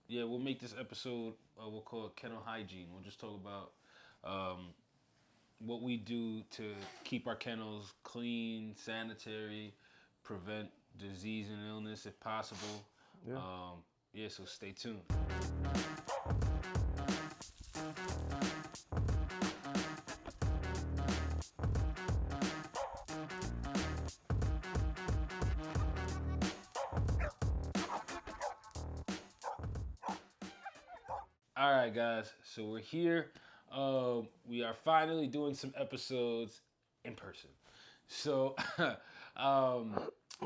we'll make this episode, we'll call it Kennel Hygiene. We'll just talk about what we do to keep our kennels clean, sanitary, prevent disease and illness if possible. So stay tuned. All right, guys. So we're here. We are finally doing some episodes in person. So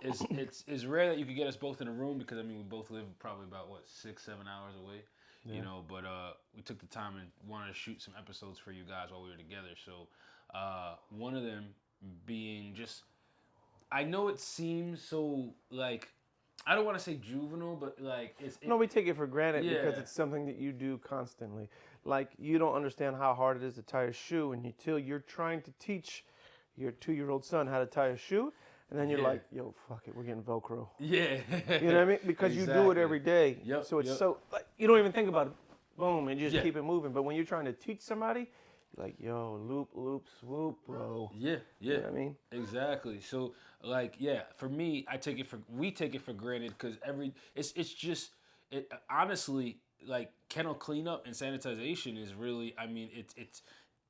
it's rare that you could get us both in a room because we both live probably about 6-7 hours away. Yeah. But we took the time and wanted to shoot some episodes for you guys while we were together. So one of them being just, I know it seems so like, I don't want to say juvenile, but like No, we take it for granted because it's something that you do constantly. Like, you don't understand how hard it is to tie a shoe, and until you're trying to teach your 2-year-old son how to tie a shoe, and then you're like, yo, fuck it, we're getting Velcro. Yeah. You know what I mean? Because you do it every day. Yep. So it's so, like, you don't even think about it. Boom, and you just keep it moving. But when you're trying to teach somebody, you're like, yo, loop, loop, swoop, bro. Yeah. You know what I mean? Exactly. So, like, for me, we take it for granted because it's just, honestly, like, kennel cleanup and sanitization is really,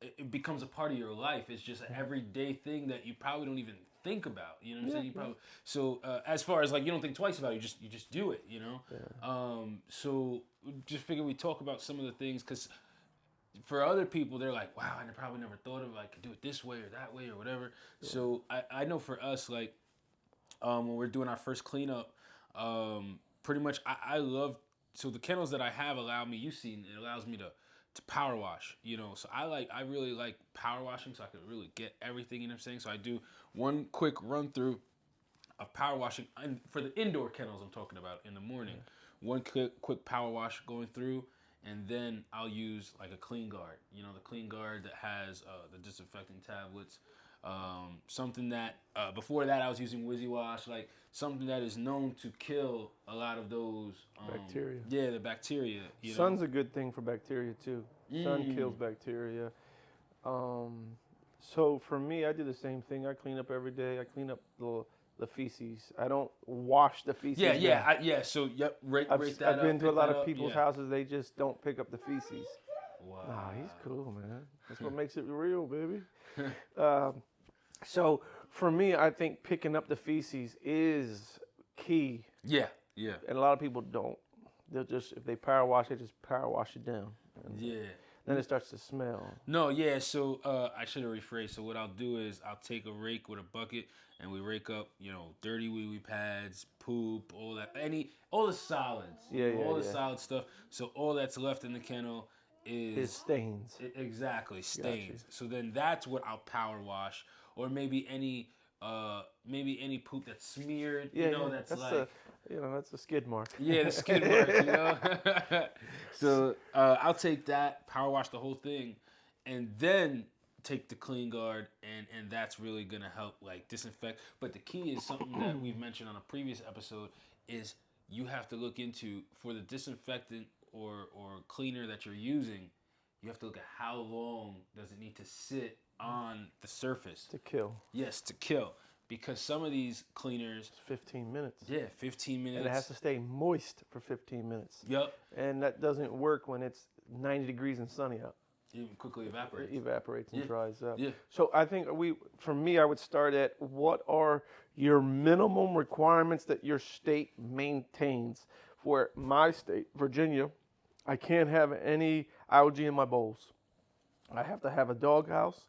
it becomes a part of your life. It's just an everyday thing that you probably don't even think about. You know what I'm saying? You probably, so as far as like, you don't think twice about it, you just do it. You know. Yeah. So just figure we talk about some of the things because for other people they're like, wow, I probably never thought of I could do it this way or that way or whatever. Yeah. So I know for us, like when we're doing our first cleanup, pretty much I love. So the kennels that I have allow me. You've seen it allows me to power wash, so I really like power washing, so I can really get everything, you know what I'm saying? So I do one quick run through of power washing, and for the indoor kennels I'm talking about in the morning, one quick power wash going through, and then I'll use like a clean guard, the clean guard that has the disinfecting tablets, something that before that I was using Wizzy Wash, like something that is known to kill a lot of those bacteria. Yeah, the bacteria. Sun's a good thing for bacteria too. Sun kills bacteria. So for me, I do the same thing. I clean up every day. I clean up the feces. I don't wash the feces. So rate that I've been to a lot of people's houses. They just don't pick up the feces. Wow. Nah, he's cool, man. That's what makes it real, baby. So for me, I think picking up the feces is key. Yeah. And a lot of people don't. They'll just, if they power wash, they just power wash it down. Then it starts to smell. No, so I should have rephrased. So what I'll do is I'll take a rake with a bucket and we rake up, dirty wee-wee pads, poop, all that, all the solids. All the solid stuff. So all that's left in the kennel is stains. Exactly, stains. So then that's what I'll power wash, or maybe any poop that's smeared. That's like that's a skid mark. Yeah, the skid mark. So I'll take that, power wash the whole thing, and then take the clean guard, and that's really gonna help like disinfect. But the key is something that we've mentioned on a previous episode is you have to look into for the disinfectant or cleaner that you're using. You have to look at how long does it need to sit on the surface to kill. Yes, to kill. Because some of these cleaners... 15 minutes. Yeah, 15 minutes. And it has to stay moist for 15 minutes. Yep. And that doesn't work when it's 90 degrees and sunny out. It quickly evaporates. It evaporates and dries up. Yeah. So I think for me, I would start at what are your minimum requirements that your state maintains. For my state, Virginia, I can't have any algae in my bowls. I have to have a dog house,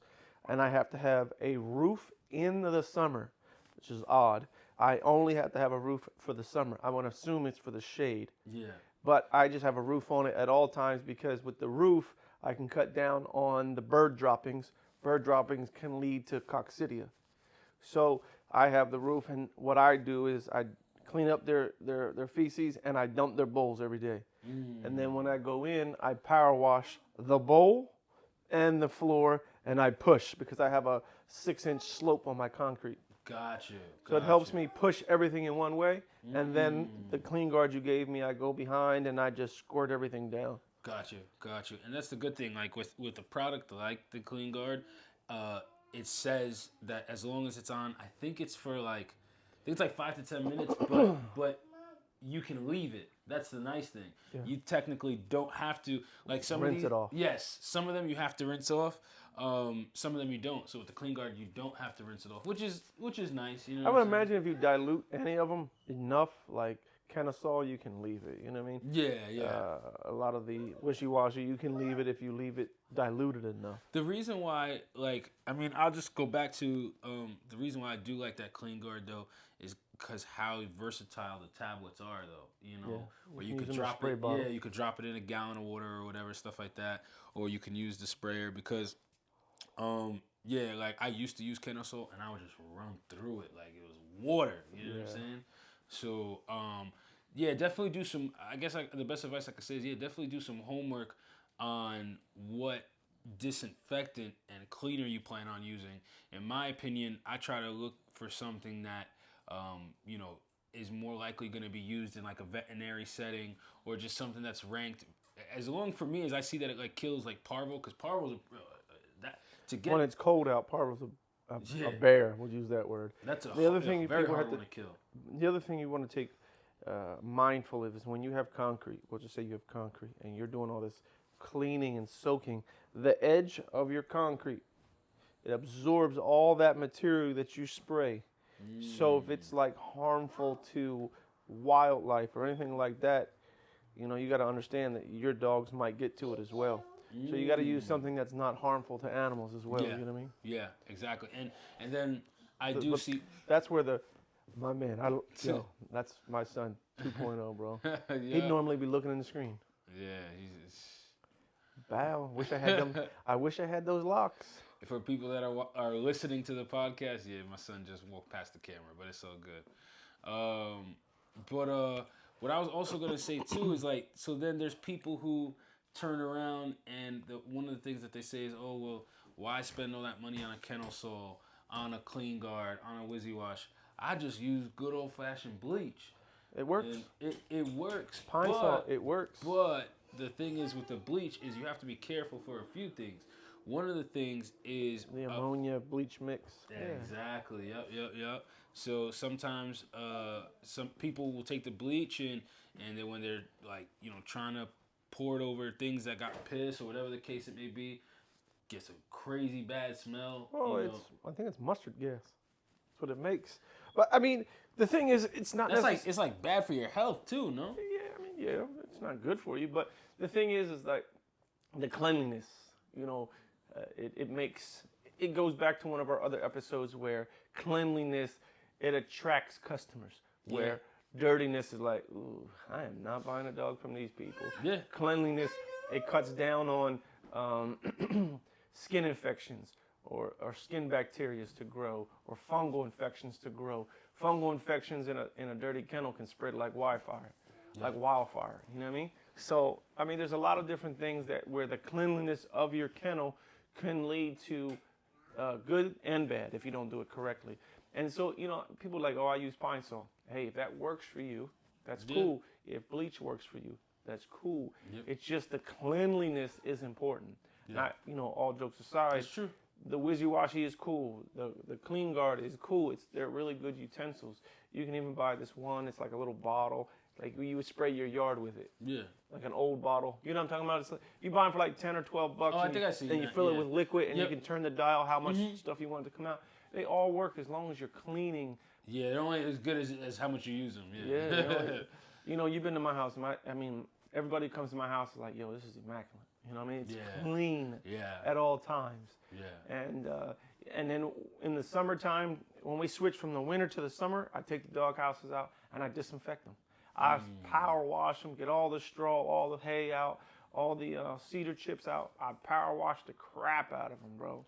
and I have to have a roof in the summer, which is odd. I only have to have a roof for the summer. I want to assume it's for the shade. Yeah. But I just have a roof on it at all times because with the roof, I can cut down on the bird droppings. Bird droppings can lead to coccidia. So I have the roof, and what I do is I clean up their feces, and I dump their bowls every day. And then when I go in, I power wash the bowl and the floor, and I push because I have a 6-inch slope on my concrete. Gotcha. So it helps me push everything in one way, and then the clean guard you gave me, I go behind and I just squirt everything down. Gotcha. And that's the good thing. Like with a product like the Clean Guard, it says that as long as it's on, I think it's for like, I think it's like 5 to 10 minutes, but you can leave it. That's the nice thing. Yeah. You technically don't have to, like some rinse of these, it off. Yes, some of them you have to rinse off. Some of them you don't. So with the Clean Guard, you don't have to rinse it off, which is nice. You know. I would imagine if you dilute any of them enough, like Kennesaw, you can leave it. You know what I mean? Yeah. A lot of the wishy-washy, you can leave it if you leave it diluted enough. The reason why, like, I mean, I'll just go back to the reason why I do like that Clean Guard though is because how versatile the tablets are, though. You know, where you could drop it. Bottle. Yeah, you could drop it in a gallon of water or whatever, stuff like that, or you can use the sprayer because, like I used to use Kennesaw and I would just run through it like it was water. You know what I'm saying? So, definitely do some. I guess the best advice I could say is definitely do some homework on what disinfectant and cleaner you plan on using. In my opinion, I try to look for something that is more likely going to be used in like a veterinary setting or just something that's ranked. As long for me as I see that it like kills like parvo, because parvo's when it's cold out, parvo's a bear. We'll use that word. That's the other thing very hard one to kill. The other thing you want to take mindful of is when you have concrete. We'll just say you have concrete and you're doing all this cleaning and soaking. The edge of your concrete, it absorbs all that material that you spray. So if it's like harmful to wildlife or anything like that, you got to understand that your dogs might get to it as well. So you got to use something that's not harmful to animals as well. Yeah. You know what I mean? Yeah, exactly. And then see. That's where my man. That's my son 2.0, bro. Yeah. He'd normally be looking in the screen. Yeah, Bow. Wish I had them. I wish I had those locks. For people that are listening to the podcast, my son just walked past the camera, but it's all good. But what I was also gonna say too is like, so then there's people who turn around and one of the things that they say is, oh well, why spend all that money on a Kennel Sol, on a Clean Guard, on a Wizzy Wash? I just use good old fashioned bleach. It works. And it works. Pine salt, it works. But the thing is with the bleach is you have to be careful for a few things. One of the things is the ammonia bleach mix. Exactly. Yep. So sometimes some people will take the bleach and then when they're like trying to pour it over things that got piss or whatever the case it may be, gets a crazy bad smell. Oh, I think it's mustard gas. That's what it makes. But I mean, the thing is, it's not. It's like bad for your health too, no? Yeah, it's not good for you. But the thing is like the cleanliness. It goes back to one of our other episodes where cleanliness, it attracts customers. Where dirtiness is like, ooh, I am not buying a dog from these people. Yeah. Cleanliness, it cuts down on skin infections or skin bacteria to grow or fungal infections to grow. Fungal infections in a dirty kennel can spread like wildfire. You know what I mean? So, I mean, there's a lot of different things where the cleanliness of your kennel can lead to good and bad if you don't do it correctly. And so, people are like, oh, I use Pine Sol. Hey, if that works for you, that's cool. If bleach works for you, that's cool. Yep. It's just the cleanliness is important. Not, all jokes aside. That's true. The Wizzy Washy is cool. The Clean Guard is cool. They're really good utensils. You can even buy this one. It's like a little bottle. Like you would spray your yard with it. Yeah. Like an old bottle. You know what I'm talking about? It's like, you buy them for like 10 or 12 bucks. Oh, I think I see that. Then you fill it with liquid and you can turn the dial how much stuff you want it to come out. They all work as long as you're cleaning. Yeah, they're only as good as how much you use them. Yeah. You've been to my house. Everybody comes to my house is like, yo, this is immaculate. You know what I mean? It's clean at all times. Yeah. And then in the summertime, when we switch from the winter to the summer, I take the dog houses out and I disinfect them. I power wash them, get all the straw, all the hay out, all the cedar chips out. I power wash the crap out of them, bro.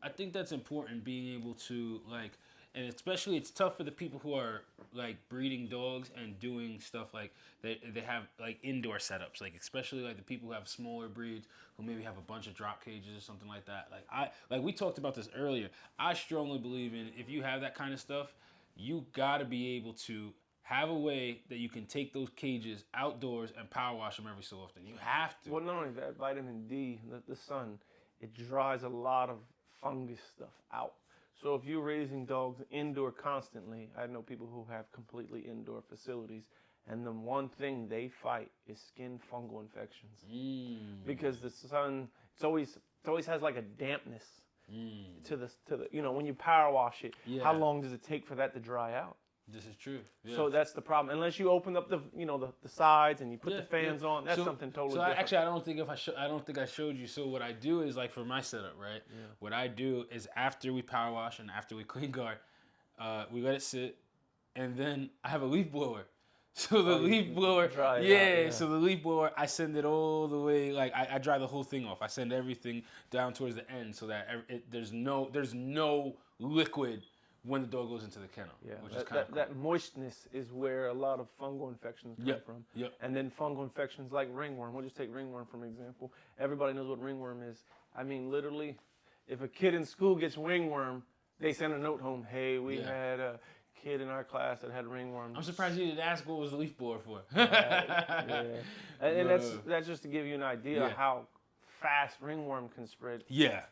I think that's important, being able to, like, and especially it's tough for the people who are like breeding dogs and doing stuff like they have like indoor setups, like especially like the people who have smaller breeds who maybe have a bunch of drop cages or something like that. Like we talked about this earlier. I strongly believe in if you have that kind of stuff, you got to be able to have a way that you can take those cages outdoors and power wash them every so often. You have to. Well, not only that, vitamin D, the sun, it dries a lot of fungus stuff out. So if you're raising dogs indoor constantly, I know people who have completely indoor facilities, and the one thing they fight is skin fungal infections. Because the sun, it always has like a dampness to the when you power wash it. Yeah. How long does it take for that to dry out? This is true. Yeah. So that's the problem. Unless you open up the sides and you put the fans on, that's something totally different. Actually, I don't think I showed you. So what I do is like for my setup, right? Yeah. What I do is after we power wash and after we clean guard, we let it sit, and then I have a leaf blower. So the leaf blower, so the leaf blower, I send it all the way, like I dry the whole thing off. I send everything down towards the end so that there's no liquid when the dog goes into the kennel. Yeah, which is kind of cool. That moistness is where a lot of fungal infections come from. Yep. And then fungal infections like ringworm. We'll just take ringworm for example. Everybody knows what ringworm is. I mean, literally, if a kid in school gets ringworm, they send a note home. Hey, we had a kid in our class that had ringworm. I'm surprised you didn't ask what was the leaf blower for. And that's just to give you an idea of how fast ringworm can spread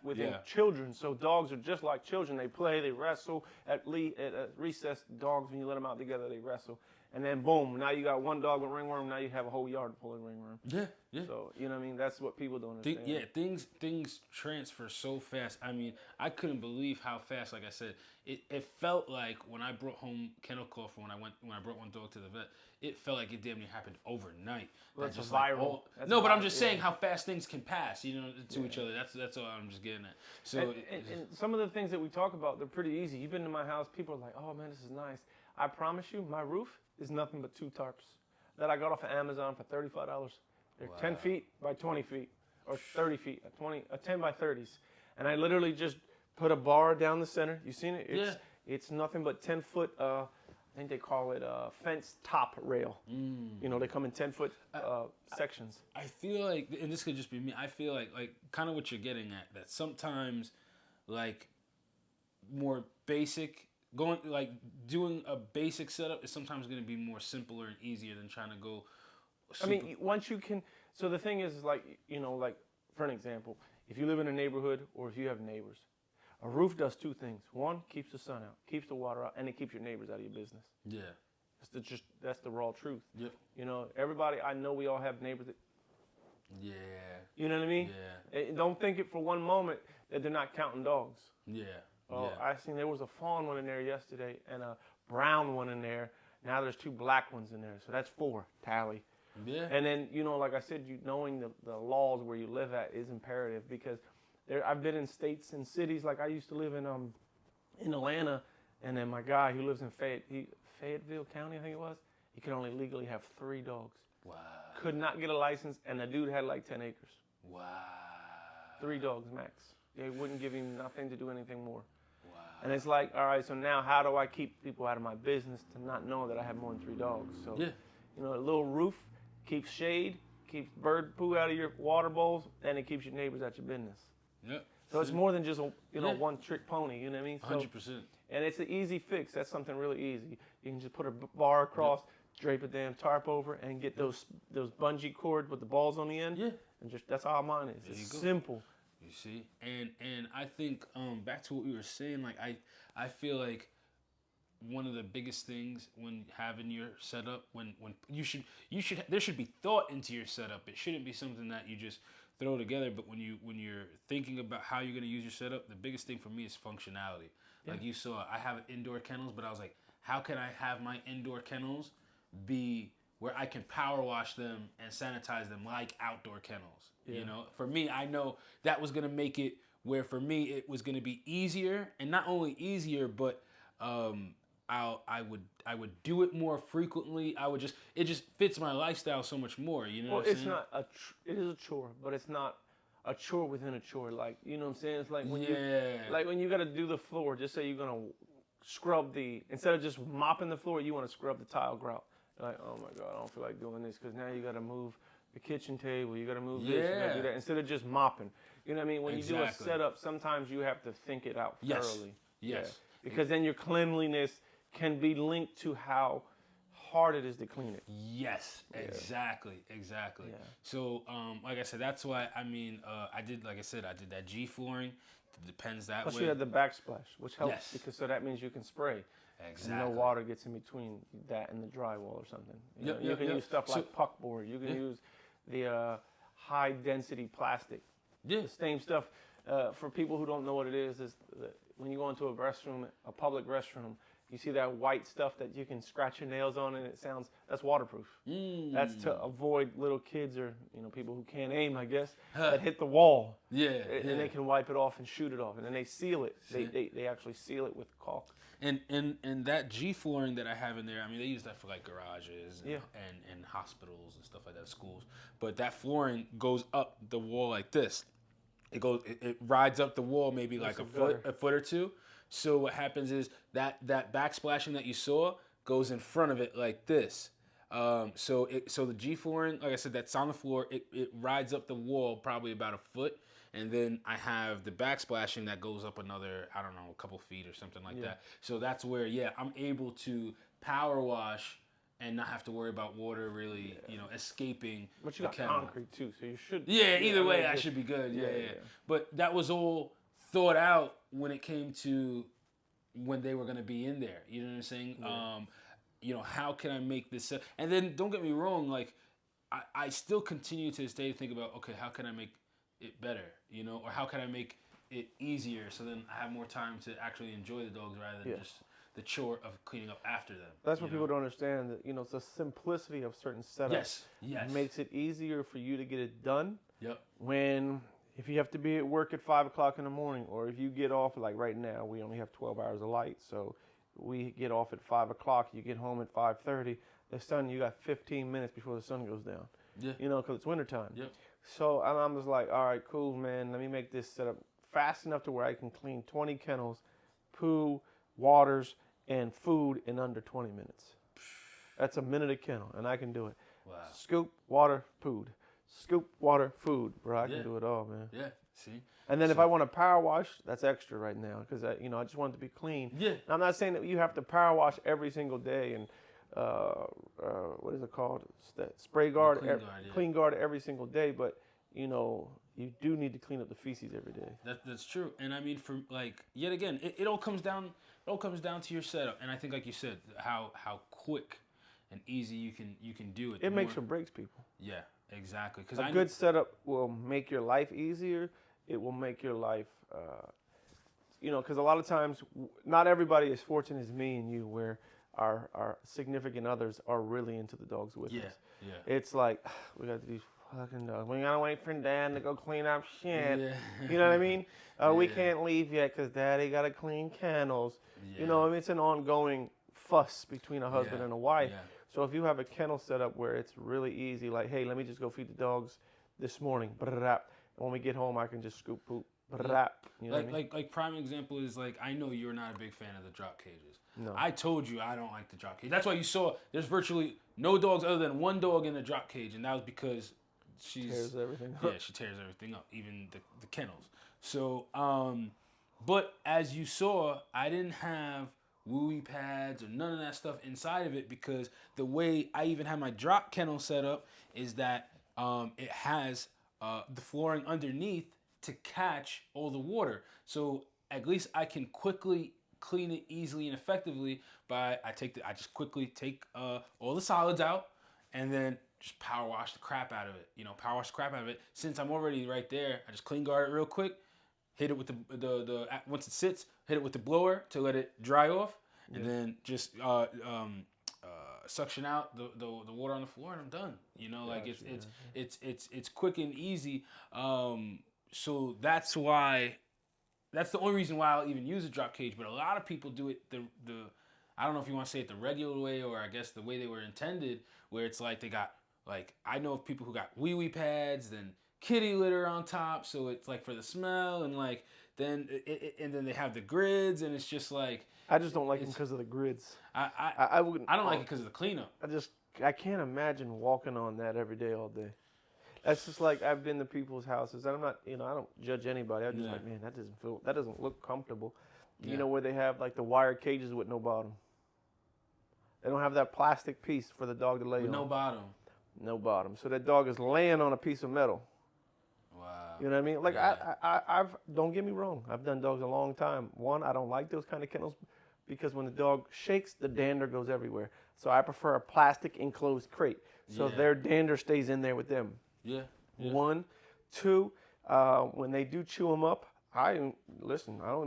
within children. So dogs are just like children. They play, they wrestle. At recess, dogs, when you let them out together, they wrestle. And then boom, now you got one dog with ringworm, now you have a whole yard full of ringworm. Yeah. So, you know what I mean? That's what people don't understand. Things transfer so fast. I mean, I couldn't believe how fast, like I said, it felt like when I brought home kennel cough when I brought one dog to the vet, it felt like it damn near happened overnight. Well, that's viral. But I'm just saying how fast things can pass, to each other. That's all I'm just getting at. So and some of the things that we talk about, they're pretty easy. You've been to my house, people are like, oh man, this is nice. I promise you, my roof is nothing but 2 tarps that I got off of Amazon for $35. They're 10 feet by 20 feet, or 30 feet, 10 by 30s. And I literally just put a bar down the center. You seen it? It's nothing but 10-foot, I think they call it fence top rail. They come in 10-foot sections. I feel like, and this could just be me, I feel like kind of what you're getting at, that sometimes like more basic, doing a basic setup is sometimes going to be more simpler and easier than trying to go super. I mean, once you can, so the thing is like for an example, if you live in a neighborhood or if you have neighbors, a roof does 2 things. One, keeps the sun out, keeps the water out, and it keeps your neighbors out of your business. Yeah. That's the raw truth. Yep. Everybody, I know we all have neighbors that. Yeah. You know what I mean? Yeah. Don't think it for one moment that they're not counting dogs. Yeah. Oh, I seen there was a fawn one in there yesterday and a brown one in there. Now there's 2 black ones in there, so that's 4 tally. Yeah. And then like I said, knowing the laws where you live at is imperative because I've been in states and cities like I used to live in Atlanta, and then my guy who lives in Fayetteville County, I think it was, he could only legally have 3 dogs. Wow. Could not get a license, and the dude had like 10 acres. Wow. 3 dogs max. They wouldn't give him nothing to do anything more. Wow. And it's like, all right, so now how do I keep people out of my business to not know that I have more than 3 dogs? So, a little roof keeps shade, keeps bird poo out of your water bowls, and it keeps your neighbors out your business. Yep. So it's more than just one trick pony, you know what I mean? So, 100%. And it's an easy fix. That's something really easy. You can just put a bar across, drape a damn tarp over, and get those bungee cord with the balls on the end. Yeah. And that's all mine is. It's simple. You see, and I think back to what we were saying, like I feel like one of the biggest things when having your setup, when there should be thought into your setup. It shouldn't be something that you just throw together. But when you're thinking about how you're gonna use your setup, the biggest thing for me is functionality. Yeah. Like you saw, I have indoor kennels, but I was like, how can I have my indoor kennels be where I can power wash them and sanitize them like outdoor kennels? Yeah. For me, I know that was gonna make it where for me it was gonna be easier, and not only easier, but I would do it more frequently. It just fits my lifestyle so much more. You know what I'm saying? Well, it is a chore, but it's not a chore within a chore. Like, you know what I'm saying? It's like when when you got to do the floor. Just say you're gonna scrub instead of just mopping the floor, you want to scrub the tile grout. You're like, oh my God, I don't feel like doing this because now you got to move the kitchen table, you got to move this, you got to do that, instead of just mopping. You know what I mean? When you do a setup, sometimes you have to think it out thoroughly. Yes. Yeah. Because then your cleanliness can be linked to how hard it is to clean it. Yes, exactly. Yeah. So, like I said, that's why, I mean, I did that G flooring. It depends that Plus way. you had the backsplash, which helps because so that means you can spray. Exactly. And no water gets in between that and the drywall or something. You can use stuff like puckboard. You can use the high density plastic. Yeah. The same stuff. For people who don't know what it is when you go into a restroom, a public restroom, you see that white stuff that you can scratch your nails on, and that's waterproof. That's to avoid little kids or people who can't aim, I guess, that hit the wall. And they can wipe it off and shoot it off, and then they seal it. They actually seal it with caulk. And that G flooring that I have in there, I mean, they use that for like garages and hospitals and stuff like that, schools. But that flooring goes up the wall like this. It rides up the wall maybe like a foot or two. So what happens is that backsplashing that you saw goes in front of it like this. So the G flooring, like I said, that's on the floor. It rides up the wall probably about a foot, and then I have the backsplashing that goes up another, I don't know, a couple feet or something like that. So that's where I'm able to power wash and not have to worry about water really, escaping. But you got concrete too, so you should. Yeah, either way, I should be good. Yeah. But that was all thought out when it came to when they were going to be in there. You know what I'm saying? Yeah. How can I make this? And then don't get me wrong, like I still continue to this day to think about, okay, how can I make it better? Or how can I make it easier so then I have more time to actually enjoy the dogs rather than just the chore of cleaning up after them. That's what people don't understand. That it's the simplicity of certain setups. Yes. Makes it easier for you to get it done. Yep. If you have to be at work at 5 o'clock in the morning, or if you get off, like right now, we only have 12 hours of light, so we get off at 5 o'clock. You get home at 5:30. You got 15 minutes before the sun goes down. Yeah. Because it's wintertime. Yep. So I'm just like, all right, cool, man. Let me make this setup fast enough to where I can clean 20 kennels, poo, waters, and food in under 20 minutes. That's a minute a kennel, and I can do it. Wow. Scoop, water, food. Scoop, water, food. Bro, I can do it all, man. Yeah, see? And then if I want to power wash, that's extra right now because, I just want it to be clean. Yeah. And I'm not saying that you have to power wash every single day and, what is it called? Spray guard, clean guard every single day, but, you do need to clean up the feces every day. That's true. And I mean, for yet again, it all comes down to your setup. And I think, like you said, how quick and easy you can do it. It makes or breaks people. Yeah, exactly. Because a good setup will make your life easier. It will make your life, because a lot of times, not everybody is fortunate as me and you, where our significant others are really into the dogs with us. Yeah. It's like, we got these fucking dogs. We gotta wait for Dad to go clean up shit. Yeah. You know what I mean? We can't leave yet because Daddy gotta clean kennels. Yeah. It's an ongoing fuss between a husband and a wife. Yeah. So if you have a kennel set up where it's really easy, like, hey, let me just go feed the dogs this morning, and when we get home, I can just scoop poop. You know what I mean? Like prime example is I know you're not a big fan of the drop cages. No. I told you I don't like the drop cage. That's why you saw there's virtually no dogs other than one dog in the drop cage, and that was because she tears everything up. Yeah, she tears everything up, even the kennels. So, but as you saw, I didn't have wooey pads or none of that stuff inside of it because the way I even have my drop kennel set up is that it has the flooring underneath to catch all the water. So at least I can quickly clean it easily and effectively I just quickly take all the solids out and then just power wash the crap out of it. Since I'm already right there, I just clean guard it real quick, hit it with the once it sits, hit it with the blower to let it dry off, and then just suction out the water on the floor, and I'm done. It's quick and easy. So that's the only reason why I'll even use a drop cage. But a lot of people do it the I don't know if you want to say it the regular way or I guess the way they were intended, where it's like they got I know of people who got wee pads, then kitty litter on top, so it's like for the smell, and like then and then they have the grids, and it's just like I just don't like them because of the grids. I wouldn't. I don't like it because of the cleanup. I can't imagine walking on that every day, all day. That's just like I've been to people's houses, and I'm not, I don't judge anybody. I'm just like, man, that doesn't look comfortable. You know, where they have like the wire cages with no bottom. They don't have that plastic piece for the dog to lay on. No bottom. No bottom. So that dog is laying on a piece of metal. Wow. You know what I mean? Like I've don't get me wrong. I've done dogs a long time. One, I don't like those kind of kennels because when the dog shakes, the dander goes everywhere. So I prefer a plastic enclosed crate. So their dander stays in there with them. Yeah. One, two, when they do chew them up, I don't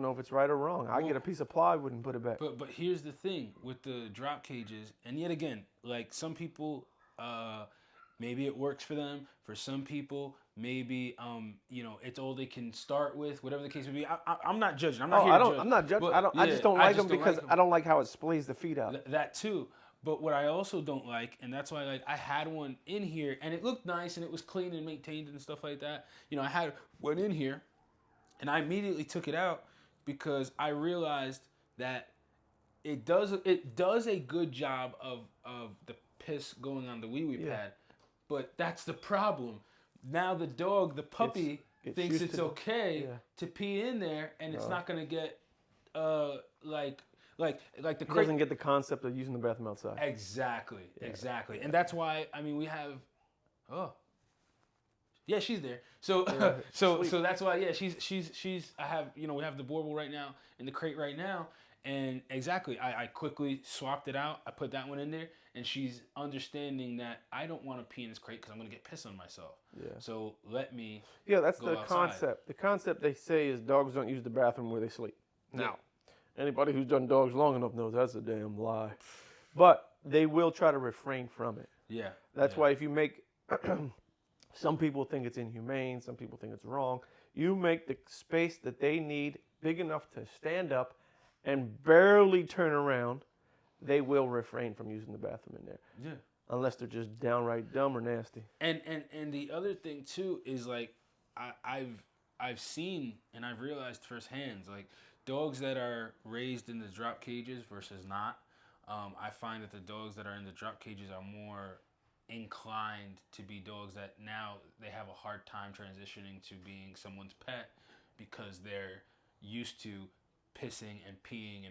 know if it's right or wrong. I get a piece of plywood and put it back. But here's the thing with the drop cages, and yet again, like some people, maybe it works for them. For some people, maybe it's all they can start with. Whatever the case may be, I'm not judging. I'm not here to judge. I'm not judging. But, I just don't like them because I don't like how it splays the feet out. That too. But what I also don't like, and that's why I had one in here, and it looked nice, and it was clean and maintained and stuff like that. I had one in here, and I immediately took it out because I realized that it does a good job of the piss going on the wee pad, but that's the problem. Now the puppy thinks it's okay to pee in there, and it's not gonna get like the crate doesn't get the concept of using the bathroom outside. Exactly. And that's why we have she's there. So so that's why she's I have we have the Borble right now in the crate right now, and exactly I quickly swapped it out. I put that one in there, and she's understanding that I don't want to pee in this crate because I'm gonna get piss on myself. Yeah. So let me that's the outside. Concept. The concept they say is dogs don't use the bathroom where they sleep. Now, anybody who's done dogs long enough knows that's a damn lie. But they will try to refrain from it. Yeah. That's why if you make some people think it's inhumane, some people think it's wrong. You make the space that they need big enough to stand up and barely turn around, they will refrain from using the bathroom in there. Yeah. Unless they're just downright dumb or nasty. And the other thing too is like I've seen and I've realized firsthand, like dogs that are raised in the drop cages versus not, I find that the dogs that are in the drop cages are more inclined to be dogs that now they have a hard time transitioning to being someone's pet because they're used to pissing and peeing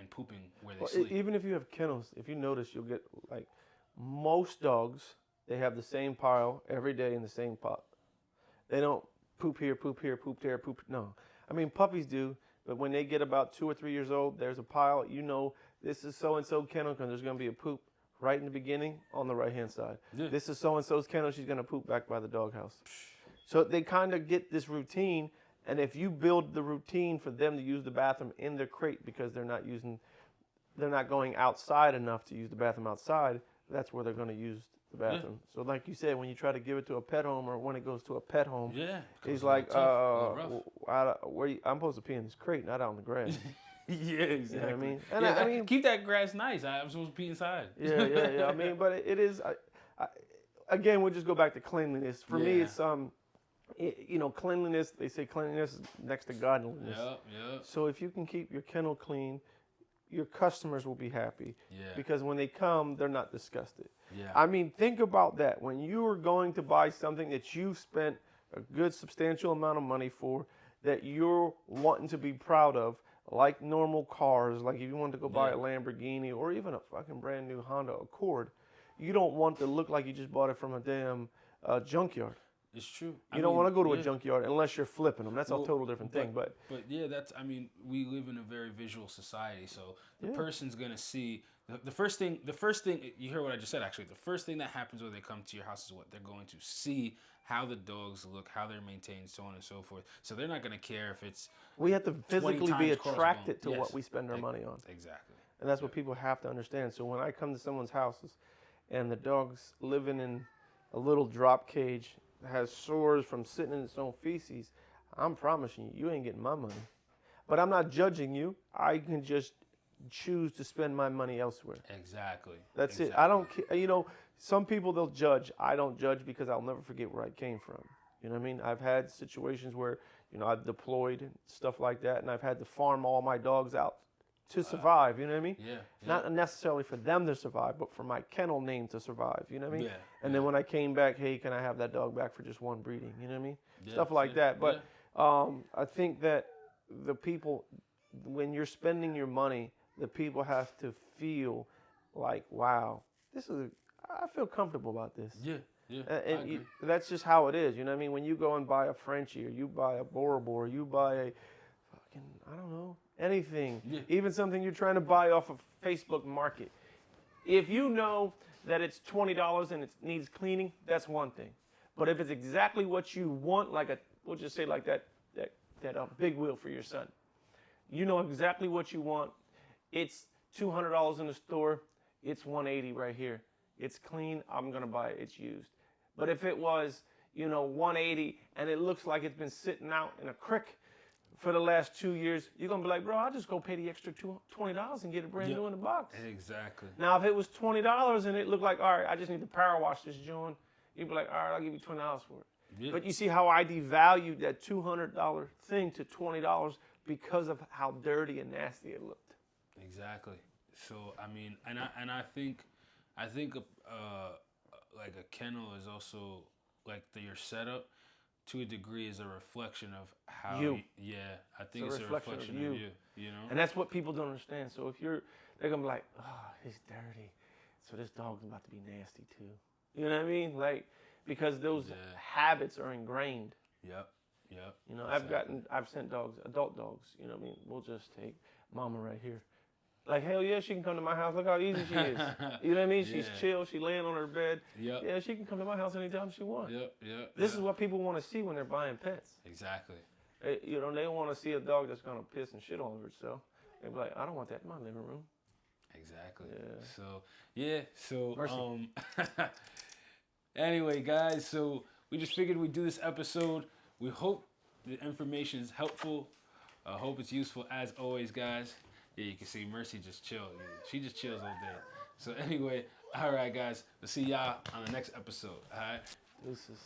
and pooping where they sleep. Even if you have kennels, if you notice, you'll get like most dogs, they have the same pile every day in the same pot. They don't poop here, poop there, poop. No. I mean, puppies do, but when they get about 2 or 3 years old, there's a pile. This is so-and-so kennel because there's going to be a poop right in the beginning on the right-hand side. Yeah. This is so-and-so's kennel. She's going to poop back by the doghouse. So they kind of get this routine, and if you build the routine for them to use the bathroom in their crate because they're not going outside enough to use the bathroom outside, that's where they're going to use the bathroom. Yeah. So like you said, when you try to give it to a pet home or when it goes to a pet home, he's like, I'm supposed to pee in this crate, not out on the grass. Yeah, exactly. You know what I mean? And I mean, keep that grass nice. I'm supposed to pee inside. Yeah. I mean, but it is. Again, we'll just go back to cleanliness. For me, it's cleanliness. They say cleanliness is next to godliness. Yeah. So if you can keep your kennel clean, your customers will be happy. Yeah. Because when they come, they're not disgusted. Yeah. I mean, think about that. When you are going to buy something that you've spent a good substantial amount of money for, that you're wanting to be proud of. Like normal cars, like if you want to go buy a Lamborghini or even a fucking brand new Honda Accord, you don't want to look like you just bought it from a damn junkyard. It's true. You don't want to go to a junkyard unless you're flipping them. That's a total different thing. But yeah, we live in a very visual society. So the person's going to see the first thing, you hear what I just said, actually. The first thing that happens when they come to your house is what they're going to see, how the dogs look, how they're maintained, so on and so forth. So they're not going to care if it's we have to physically be attracted to what we spend our money on. Exactly. And that's what people have to understand. So when I come to someone's houses and the dog's living in a little drop cage, has sores from sitting in its own feces, I'm promising you ain't getting my money. But I'm not judging you. I can just choose to spend my money elsewhere. Exactly. That's it. I don't care. some people, they'll judge. I don't judge because I'll never forget where I came from. You know what I mean? I've had situations where, I've deployed and stuff like that, and I've had to farm all my dogs out to survive. You know what I mean? Yeah. Not necessarily for them to survive, but for my kennel name to survive. You know what I mean? Yeah. And then when I came back, hey, can I have that dog back for just one breeding? You know what I mean? Yeah, Stuff like that. But I think that the people, when you're spending your money, the people have to feel like, wow, I feel comfortable about this. Yeah. Yeah. And that's just how it is. You know what I mean? When you go and buy a Frenchie, or you buy a Boer, you buy a fucking, I don't know, anything, even something you're trying to buy off of Facebook Market. If you know that it's $20 and it needs cleaning, that's one thing. But if it's exactly what you want, like we'll just say like that big wheel for your son, you know exactly what you want. It's $200 in the store. It's $180 right here. It's clean. I'm gonna buy it. It's used. But if it was, $180 and it looks like it's been sitting out in a creek for the last 2 years, you're gonna be like, bro, I'll just go pay the extra $20 and get it brand new in the box. Exactly. Now, if it was $20 and it looked like, all right, I just need to power wash this joint, you'd be like, all right, I'll give you $20 for it. Yeah. But you see how I devalued that $200 thing to $20 because of how dirty and nasty it looked. Exactly. So I mean, and I think like a kennel is also like your setup to a degree is a reflection of how you. I think it's a reflection of you. And that's what people don't understand. So if they're gonna be like, oh, he's dirty, so this dog's about to be nasty too. You know what I mean? Like, because those habits are ingrained. Yep. I've sent dogs, adult dogs. You know what I mean? We'll just take Mama right here. Like, hell yeah, she can come to my house. Look how easy she is. You know what I mean? She's chill. She laying on her bed. Yep. Yeah, she can come to my house anytime she wants. Yep. This is what people want to see when they're buying pets. Exactly. They don't want to see a dog that's going to piss and shit all over itself. They be like, I don't want that in my living room. Exactly. So anyway, guys, so we just figured we'd do this episode. We hope the information is helpful. I hope it's useful as always, guys. Yeah, you can see Mercy just chill. She just chills all day. So anyway, all right, guys. We'll see y'all on the next episode. All right? Deuces.